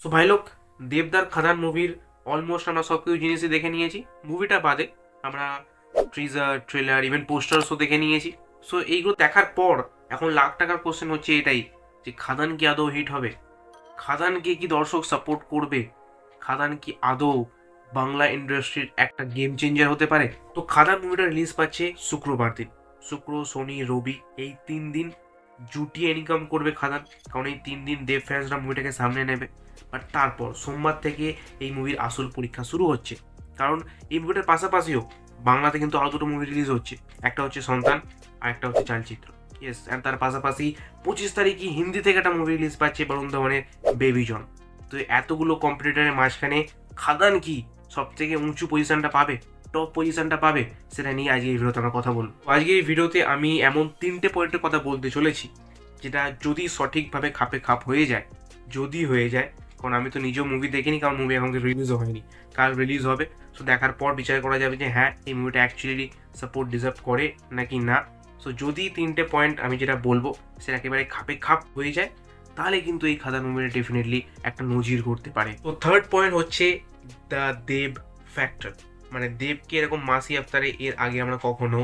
So ভাই লোক, দেবদার খাদান মুভির অলমোস্ট আমরা সব কিছু জিনিসই দেখে নিয়েছি। মুভিটা বাদে আমরা ট্রিজার, ট্রেলার, ইভেন পোস্টার্সও দেখে নিয়েছি। সো এইগুলো দেখার পর এখন লাখ টাকার কোশ্চেন হচ্ছে এটাই, যে খাদান কি আদৌ হিট হবে? খাদানকে কি দর্শক সাপোর্ট করবে? খাদান কি আদৌ বাংলা ইন্ডাস্ট্রির একটা গেম চেঞ্জার হতে পারে? তো খাদান মুভিটা রিলিজ পাচ্ছে শুক্রবার দিন। শুক্র, শনি, রবি এই 3 দিন জুটিয়ে ইনকাম করবে খাদান, কারণ এই 3 দিন দেব ফ্যান্সরা মুভিটাকে সামনে নেবে। বাট তারপর সোমবার থেকে এই মুভির আসল পরীক্ষা শুরু হচ্ছে, কারণ এই মুভিটার পাশাপাশিও বাংলাতে কিন্তু আরও দুটো মুভি রিলিজ হচ্ছে। একটা হচ্ছে সন্তান, আর একটা হচ্ছে চালচিত্র। ইয়েস, অ্যান্ড তার পাশাপাশি 25 তারিখই হিন্দি থেকে একটা মুভি রিলিজ পাচ্ছে বরুণ ধবনের বেবি জন। তো এতগুলো কম্পিটিটরের মাঝখানে খাদান কি সব থেকে উঁচু পজিশনটা পাবে, টপ পজিশনটা পাবে? সেটা নিয়ে আজকে এই ভিডিওতে আমরা কথা বলবো। আজকে এই ভিডিওতে আমি এমন 3টে পয়েন্টের কথা বলতে চলেছি, যেটা যদি সঠিকভাবে খাপে খাপ হয়ে যায়, যদি হয়ে যায়, কারণ আমি তো নিজেও মুভি দেখিনি, কারণ মুভি এখন রিলিজও হয়নি, কাল রিলিজ হবে। সো দেখার পর বিচার করা যাবে যে হ্যাঁ এই মুভিটা অ্যাকচুয়ালি সাপোর্ট ডিজার্ভ করে নাকি না। সো যদি 3টে পয়েন্ট আমি যেটা বলবো সেটা একেবারে খাপে খাপ হয়ে যায়, তাহলে কিন্তু এই খাদান মুভিটা ডেফিনেটলি একটা নজির করতে পারে। তো থার্ড পয়েন্ট হচ্ছে দ্য দেব ফ্যাক্টর। মানে দেবকে এরকম মাসি আফতারে এর আগে আমরা কখনো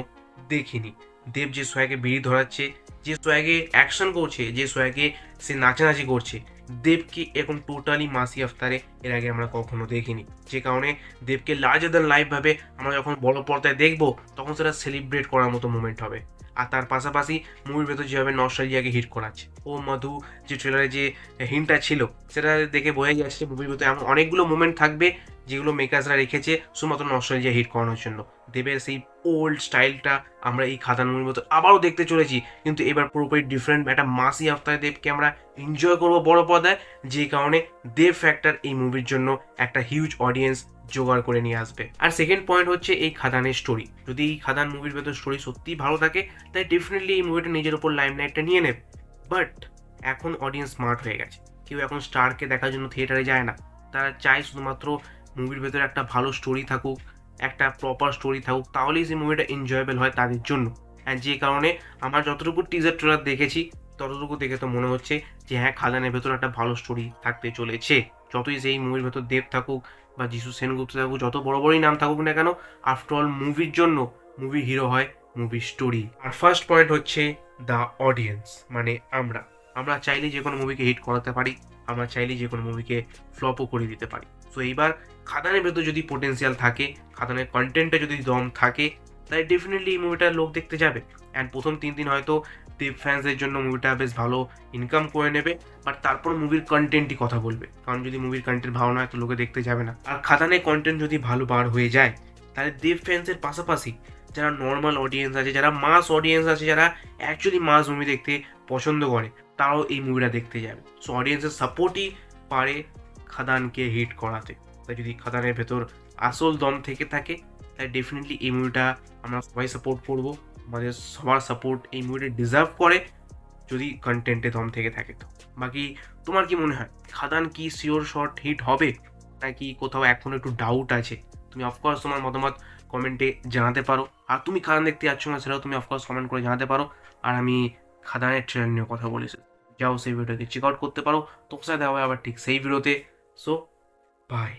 দেখিনি। দেব যে সোয়াগে বিড়ি ধরাচ্ছে, যে সোয়াগে অ্যাকশন করছে, যে সোয়াগে সে নাচানাচি করছে, দেবকে এরকম টোটালি মাসি আফতারে এর আগে আমরা কখনো দেখিনি। যে কারণে দেবকে লার্জার দ্যান লাইফ ভাবে আমরা যখন বড় পর্দায় দেখবো, তখন সেটা সেলিব্রেট করার মতো মোমেন্ট হবে। আর তার পাশাপাশি মুভির ভেতর যেভাবে নস্টালজিয়াকে হিট করাচ্ছে, ও মধু যে ট্রেলারে যে হিন্টটা ছিল, সেটা দেখে বোঝা যাচ্ছে মুভির ভেতরে এমন অনেকগুলো মোমেন্ট থাকবে যেগুলো মেকার্সরা রেখেছে শুধুমাত্র নস্টালজিয়া হিট করানোর জন্য। দেবের সেই ওল্ড স্টাইলটা আমরা এই খাদান মুভির মতো আবারও দেখতে চলেছি, কিন্তু এবার পুরোপুরি ডিফারেন্ট একটা মাসি আফতারে দেবকে আমরা এনজয় করবো বড় পর্দায়, যে কারণে দেব ফ্যাক্টর এই মুভির জন্য একটা হিউজ অডিয়েন্স জোগাড় করে নিয়ে আসবে। আর সেকেন্ড পয়েন্ট হচ্ছে এই খাদানের স্টোরি। যদি এই খাদান মুভির ভেতর স্টোরি সত্যিই ভালো থাকে, তাই ডেফিনেটলি এই মুভিটা নিজের উপর লাইমলাইটটা নিয়ে নেবে। বাট এখন অডিয়েন্স স্মার্ট হয়ে গেছে, কেউ এখন স্টারকে দেখার জন্য থিয়েটারে যায় না। তারা চায় শুধুমাত্র মুভির ভেতরে একটা ভালো স্টোরি থাকুক, একটা প্রপার স্টোরি থাকুক, তাহলেই সেই মুভিটা এনজয়েবল হয় তাদের জন্য। অ্যান্ড যে কারণে আমার যতটুকু টিজার ট্রেলার দেখেছি, ততটুকু দেখে তো মনে হচ্ছে যে হ্যাঁ খাদানের ভেতর একটা ভালো স্টোরি থাকতে চলেছে। যতই সেই মুভির ভেতর দেব থাকুক বা যিশু সেনগুপ্ত থাকুক, যত বড় বড়ই নাম থাকুক না কেন, আফটার অল মুভির জন্য মুভি হিরো হয় মুভির স্টোরি। আর ফার্স্ট পয়েন্ট হচ্ছে দ্য অডিয়েন্স, মানে আমরা আমরা চাইলে যে কোনো মুভিকে হিট করাতে পারি, আমরা চাইলে যে কোনো মুভিকে ফ্লপও করে দিতে পারি। সো এইবার খাদানের ভেতর যদি পোটেন্সিয়াল থাকে, খাদানের কন্টেন্টে যদি দম থাকে, তাই ডেফিনেটলি এই মুভিটা লোক দেখতে যাবে। অ্যান্ড প্রথম 3 দিন হয়তো দেব ফ্যান্সদের জন্য মুভিটা বেশ ভালো ইনকাম করে নেবে, বাট তারপর মুভির কন্টেন্টই কথা বলবে। কারণ যদি মুভির কন্টেন্ট ভালো নয় তো লোকে দেখতে যাবে না। আর খাদানের কন্টেন্ট যদি ভালো বার হয়ে যায়, তাহলে দেব ফ্যান্সের পাশাপাশি যারা নর্মাল অডিয়েন্স আছে, যারা মাস অডিয়েন্স আছে, যারা অ্যাকচুয়ালি মাস মুভি দেখতে পছন্দ করে, তারাও এই মুভিটা দেখতে যাবে। সো অডিয়েন্সের সাপোর্টই পারে খাদানকে হিট করাতে। তাই যদি খাদানের ভেতর আসল দম থেকে থাকে, তাই ডেফিনেটলি এই মুভিটা আমরা সবাই সাপোর্ট করবো। আমাদের সবার সাপোর্ট এই মুভিটা ডিজার্ভ করে, যদি কন্টেন্টে দম থেকে থাকে। তো বাকি তোমার কি মনে হয়, খাদান কি শিওর শট হিট হবে, নাকি কোথাও এখন একটু ডাউট আছে? তুমি অফকোর্স তোমার মতামত কমেন্টে জানাতে পারো। আর তুমি খাদান দেখতে যাচ্ছ না, সেটাও তুমি অফকোর্স কমেন্ট করে জানাতে পারো। আর আমি খাদানের ট্রেলার নিয়ে কথা বলেছি, যাও সেই ভিডিওকে চেক আউট করতে পারো। তোমার সাথে হবে আবার ঠিক সেই ভিডিওতে। So by.